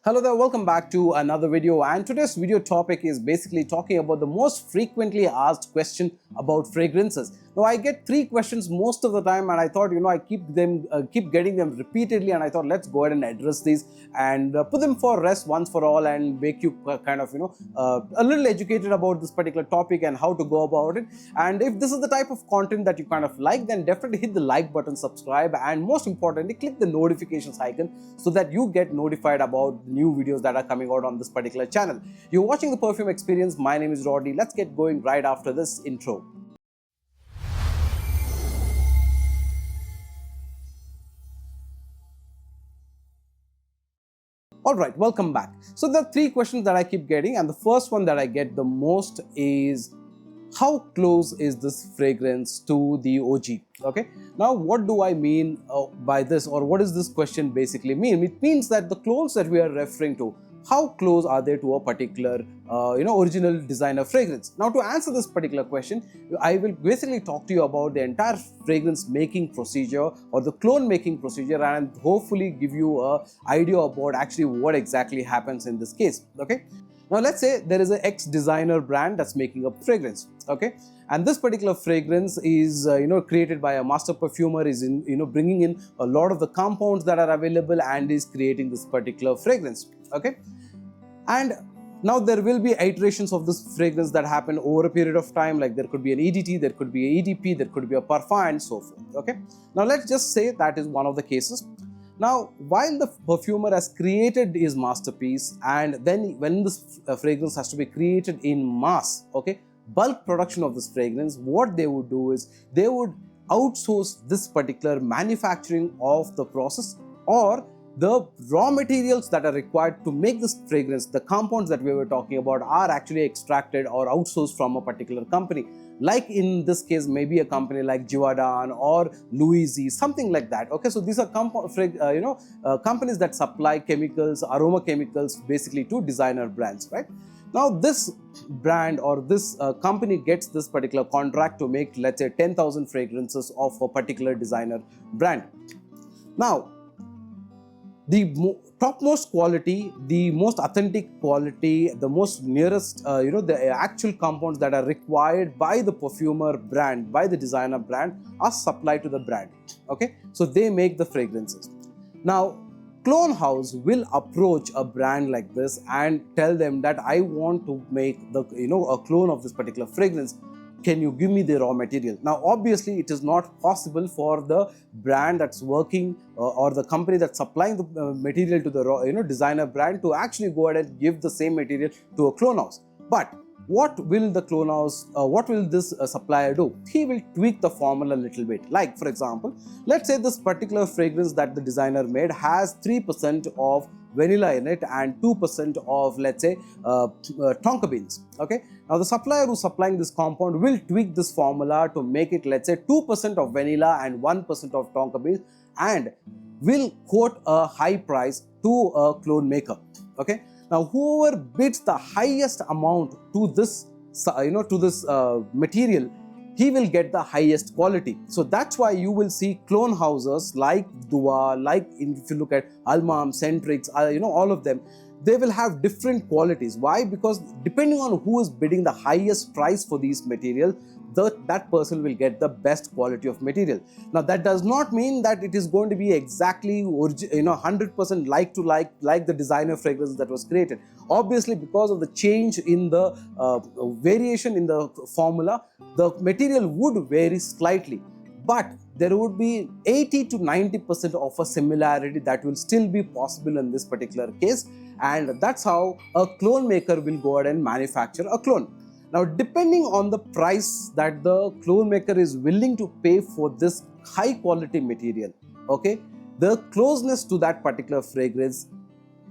Hello there, welcome back to another video, and today's video topic is basically talking about the most frequently asked question about fragrances. Now I get three questions most of the time, and I thought I keep getting them repeatedly, and I thought let's go ahead and address these and put them for rest once for all and make you kind of a little educated about this particular topic and how to go about it. And if this is the type of content that you kind of like, then definitely hit the like button, subscribe, and most importantly click the notifications icon so that you get notified about new videos that are coming out on this particular channel. You're watching the Perfume Experience. My name is Rodney. Let's get going right after this intro. Alright, welcome back. So there are three questions that I keep getting, and the first one that I get the most is how close is this fragrance to the OG? Okay, now what do I mean by this, or what does this question basically mean? It means that the clones that we are referring to, how close are they to a particular original designer fragrance? Now to answer this particular question, I will basically talk to you about the entire fragrance making procedure or the clone making procedure, and hopefully give you an idea about actually what exactly happens in this case. Okay, now let's say there is an ex designer brand that's making a fragrance, okay, and this particular fragrance is created by a master perfumer, is bringing in a lot of the compounds that are available and is creating this particular fragrance, okay. And now there will be iterations of this fragrance that happen over a period of time, like there could be an EDT, there could be a EDP, there could be a parfum, and so forth, okay. Now let's just say that is one of the cases. Now, while the perfumer has created his masterpiece, and then when this fragrance has to be created in mass, okay, bulk production of this fragrance, what they would do is they would outsource this particular manufacturing of the process, or the raw materials that are required to make this fragrance, the compounds that we were talking about, are actually extracted or outsourced from a particular company. Like in this case, maybe a company like Givaudan or Louis, something like that. Okay, so these are companies that supply chemicals, aroma chemicals, basically to designer brands, right? Now this brand or this company gets this particular contract to make, let's say, 10,000 fragrances of a particular designer brand. Now the topmost quality, the most authentic quality, the most nearest, the actual compounds that are required by the perfumer brand, by the designer brand, are supplied to the brand. Okay, so they make the fragrances. Now, clone house will approach a brand like this and tell them that I want to make a clone of this particular fragrance. Can you give me the raw material? Now, obviously, it is not possible for the brand that's working or the company that's supplying the material to the designer brand to actually go ahead and give the same material to a clone house. But what will the clone house, what will this supplier do? He will tweak the formula a little bit. Like, for example, let's say this particular fragrance that the designer made has 3% of vanilla in it and 2% of, let's say, tonka beans. Okay, now the supplier who's supplying this compound will tweak this formula to make it, let's say, 2% of vanilla and 1% of tonka beans, and will quote a high price to a clone maker. Okay, now whoever bids the highest amount to this material, he will get the highest quality. So that's why you will see clone houses like Dua, like if you look at Almam, Centrix, all of them, they will have different qualities. Why? Because depending on who is bidding the highest price for these materials, that person will get the best quality of material. Now that does not mean that it is going to be exactly 100% like to like the designer fragrance that was created. Obviously, because of the change in the variation in the formula, the material would vary slightly, but there would be 80 to 90% of a similarity that will still be possible in this particular case, and that's how a clone maker will go ahead and manufacture a clone. Now, depending on the price that the clone maker is willing to pay for this high quality material, okay, the closeness to that particular fragrance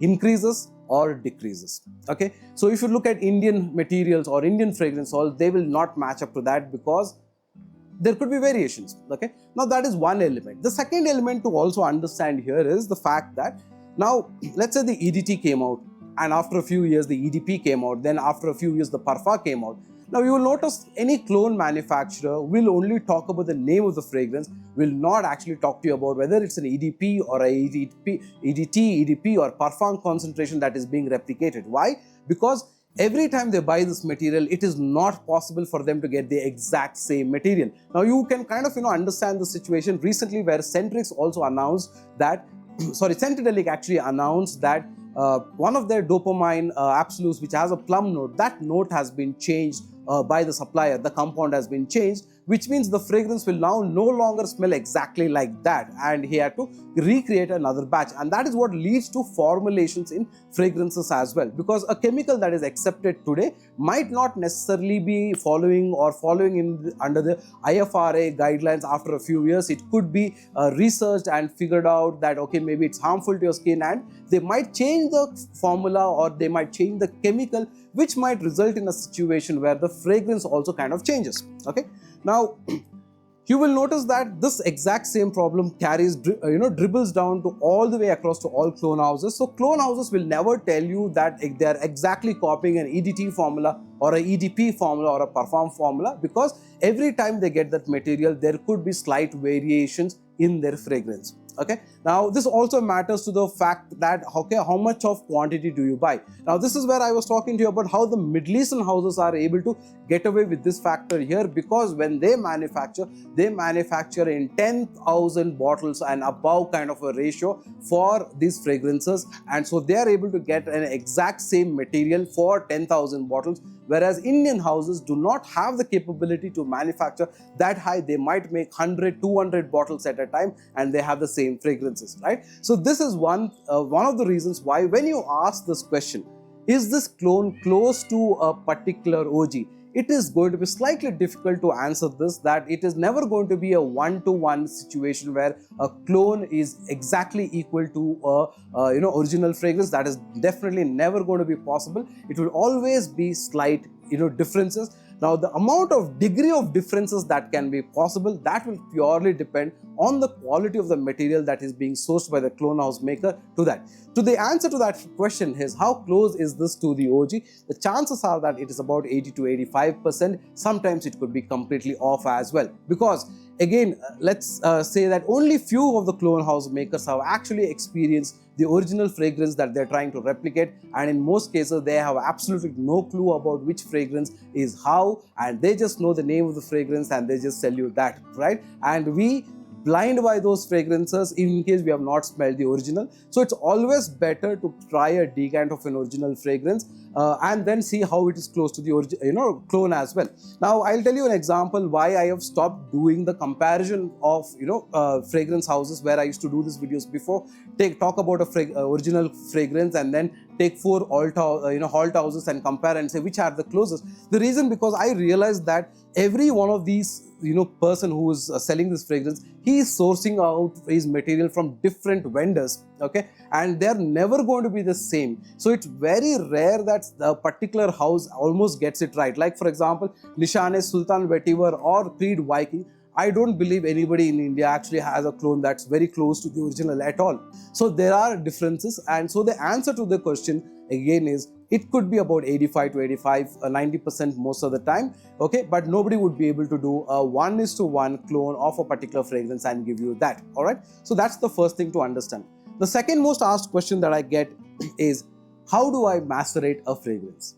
increases or decreases. Okay, so if you look at Indian materials or Indian fragrance oil, they will not match up to that because there could be variations. Okay, now that is one element. The second element to also understand here is the fact that now let's say the EDT came out, and after a few years the EDP came out, then after a few years the parfum came out. Now you will notice any clone manufacturer will only talk about the name of the fragrance, will not actually talk to you about whether it's an EDP or a EDT, EDP or perfume concentration that is being replicated. Why? Because every time they buy this material, it is not possible for them to get the exact same material. Now you can kind of understand the situation recently where Centrix also announced that Centrelink actually announced that one of their dopamine absolutes, which has a plum note, that note has been changed by the supplier. The compound has been changed, which means the fragrance will now no longer smell exactly like that, and he had to recreate another batch. And that is what leads to formulations in fragrances as well, because a chemical that is accepted today might not necessarily be following under the IFRA guidelines after a few years. It could be researched and figured out that okay, maybe it's harmful to your skin, and they might change the formula or they might change the chemical, which might result in a situation where the fragrance also kind of changes. Okay, now you will notice that this exact same problem carries dribbles down to all the way across to all clone houses. So clone houses will never tell you that they are exactly copying an EDT formula or a EDP formula or a perfume formula, because every time they get that material, there could be slight variations in their fragrance. Okay, now this also matters to the fact that okay, how much of quantity do you buy? Now this is where I was talking to you about how the Middle Eastern houses are able to get away with this factor here, because when they manufacture in 10,000 bottles and above kind of a ratio for these fragrances, and so they are able to get an exact same material for 10,000 bottles, whereas Indian houses do not have the capability to manufacture that high. They might make 100, 200 bottles at a time, and they have the same fragrances, right? So this is one of the reasons why when you ask this question, is this clone close to a particular OG, it is going to be slightly difficult to answer this, that it is never going to be a one-to-one situation where a clone is exactly equal to a original fragrance. That is definitely never going to be possible. It will always be slight differences. Now the amount of degree of differences that can be possible, that will purely depend on the quality of the material that is being sourced by the clone house maker to that. So the answer to that question is, how close is this to the OG? The chances are that it is about 80 to 85%. Sometimes it could be completely off as well, because again, let's say that only few of the clone house makers have actually experienced the original fragrance that they're trying to replicate, and in most cases they have absolutely no clue about which fragrance is how, and they just know the name of the fragrance and they just sell you that, right? And we blind by those fragrances in case we have not smelled the original. So it's always better to try a decant of an original fragrance and then see how it is close to the clone as well. Now I'll tell you an example why I have stopped doing the comparison of fragrance houses where I used to do these videos before. Talk about a original fragrance and then take 4 halt houses and compare and say which are the closest. The reason, because I realized that every one of these person who is selling this fragrance, he is sourcing out his material from different vendors, okay, and they are never going to be the same. So it's very rare that the particular house almost gets it right. Like for example, Nishane, Sultan Vetiver or Creed Viking, I don't believe anybody in India actually has a clone that's very close to the original at all. So there are differences, and so the answer to the question again is, it could be about 85 to 90% most of the time, okay, but nobody would be able to do a 1:1 clone of a particular fragrance and give you that, all right? So that's the first thing to understand. The second most asked question that I get is, how do I macerate a fragrance?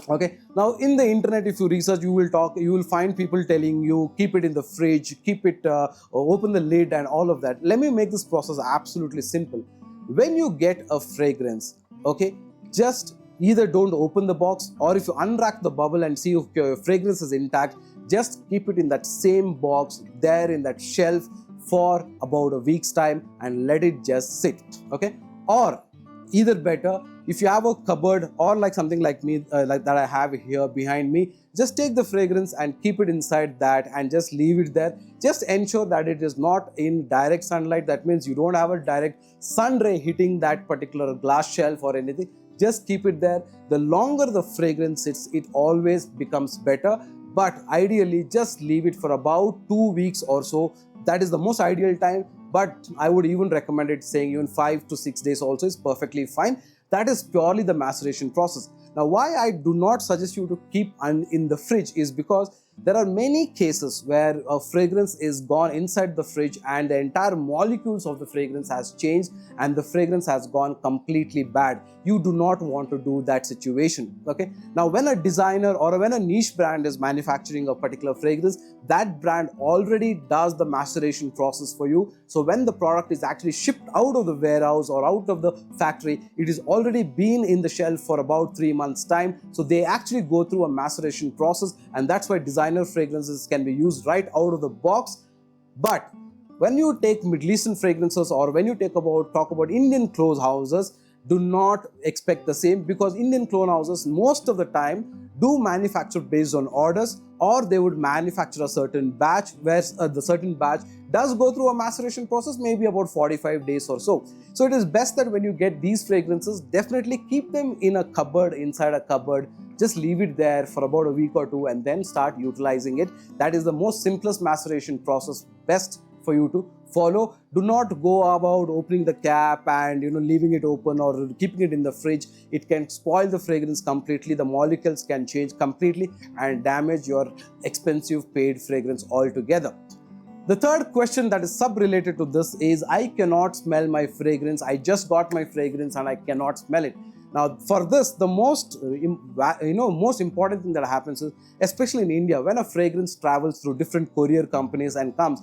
Okay, now in the internet, if you research, you will find people telling you keep it in the fridge, keep it, open the lid and all of that. Let me make this process absolutely simple. When you get a fragrance, okay, just either don't open the box, or if you unwrap the bubble and see if your fragrance is intact, just keep it in that same box there in that shelf for about a week's time and let it just sit, okay? Or either better, if you have a cupboard or like something like me, like that I have here behind me, just take the fragrance and keep it inside that and just leave it there. Just ensure that it is not in direct sunlight. That means you don't have a direct sun ray hitting that particular glass shelf or anything. Just keep it there. The longer the fragrance sits, it always becomes better. But ideally, just leave it for about 2 weeks or so. That is the most ideal time. But I would even recommend it saying even 5 to 6 days also is perfectly fine. That is purely the maceration process. Now, why I do not suggest you to keep in the fridge is because there are many cases where a fragrance is gone inside the fridge and the entire molecules of the fragrance has changed and the fragrance has gone completely bad. You do not want to do that situation. Okay. Now, when a designer or when a niche brand is manufacturing a particular fragrance, that brand already does the maceration process for you. So when the product is actually shipped out of the warehouse or out of the factory, it is already been in the shelf for about 3 months time. So they actually go through a maceration process, and that's why designer fragrances can be used right out of the box. But when you take Middle Eastern fragrances or when you talk about Indian clothes houses, do not expect the same, because Indian clone houses most of the time do manufacture based on orders, or they would manufacture a certain batch where the certain batch does go through a maceration process, maybe about 45 days or so. So it is best that when you get these fragrances, definitely keep them in a cupboard, inside a cupboard. Just leave it there for about a week or two and then start utilizing it. That is the most simplest maceration process, best for you to follow. Do not go about opening the cap and leaving it open or keeping it in the fridge. It can spoil the fragrance completely. The molecules can change completely and damage your expensive paid fragrance altogether. The third question that is sub-related to this is, I cannot smell my fragrance. I just got my fragrance and I cannot smell it. Now, for this, the most important thing that happens is, especially in India, when a fragrance travels through different courier companies and comes,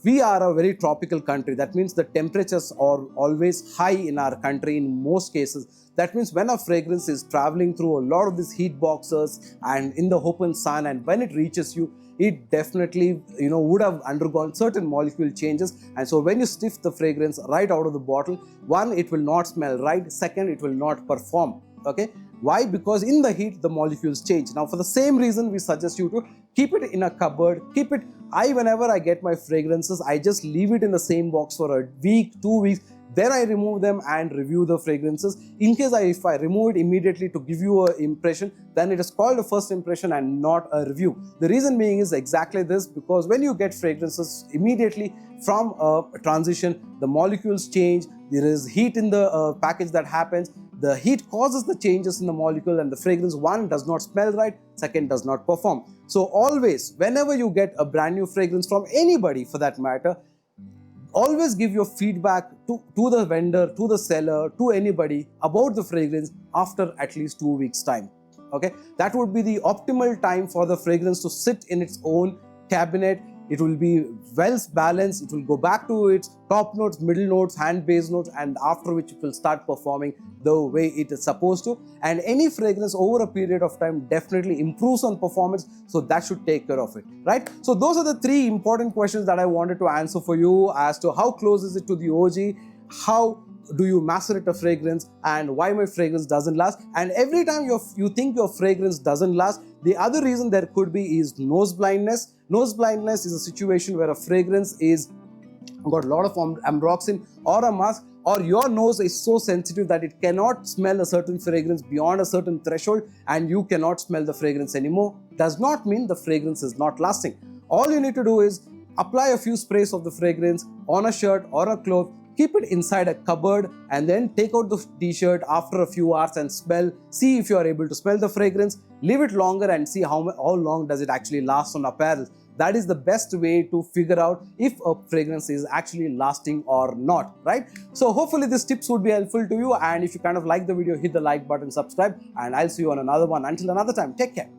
we are a very tropical country. That means the temperatures are always high in our country in most cases. That means when a fragrance is traveling through a lot of these heat boxes and in the open sun, and when it reaches you, it definitely would have undergone certain molecule changes. And so when you sniff the fragrance right out of the bottle, one, it will not smell right. Second, it will not perform. Okay. Why? Because in the heat, the molecules change. Now, for the same reason, we suggest you to keep it in a cupboard. Keep it. Whenever I get my fragrances, I just leave it in the same box for a week, 2 weeks. Then I remove them and review the fragrances. In case if I remove it immediately to give you an impression, then it is called a first impression and not a review. The reason being is exactly this, because when you get fragrances immediately from a transition, the molecules change. There is heat in the package that happens. The heat causes the changes in the molecule, and the fragrance, one, does not smell right, second, does not perform. So always, whenever you get a brand new fragrance from anybody for that matter, always give your feedback to the vendor, to the seller, to anybody about the fragrance after at least 2 weeks time. Okay, that would be the optimal time for the fragrance to sit in its own cabinet. It will be well balanced. It will go back to its top notes, middle notes, hand base notes, and after which it will start performing the way it is supposed to. And any fragrance over a period of time definitely improves on performance, so that should take care of it, right? So those are the 3 important questions that I wanted to answer for you as to how close is it to the OG, how do you macerate a fragrance, and why my fragrance doesn't last. And every time you think your fragrance doesn't last, the other reason there could be is nose blindness. Nose blindness is a situation where a fragrance is got a lot of ambroxan or a musk, or your nose is so sensitive that it cannot smell a certain fragrance beyond a certain threshold and you cannot smell the fragrance anymore. Does not mean the fragrance is not lasting. All you need to do is apply a few sprays of the fragrance on a shirt or a cloth, keep it inside a cupboard, and then take out the t-shirt after a few hours and smell. See if you are able to smell the fragrance. Leave it longer and see how long does it actually last on apparel. That is the best way to figure out if a fragrance is actually lasting or not, right? So hopefully these tips would be helpful to you, and if you kind of like the video, hit the like button, subscribe, and I'll see you on another one. Until another time, take care.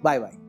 Bye bye.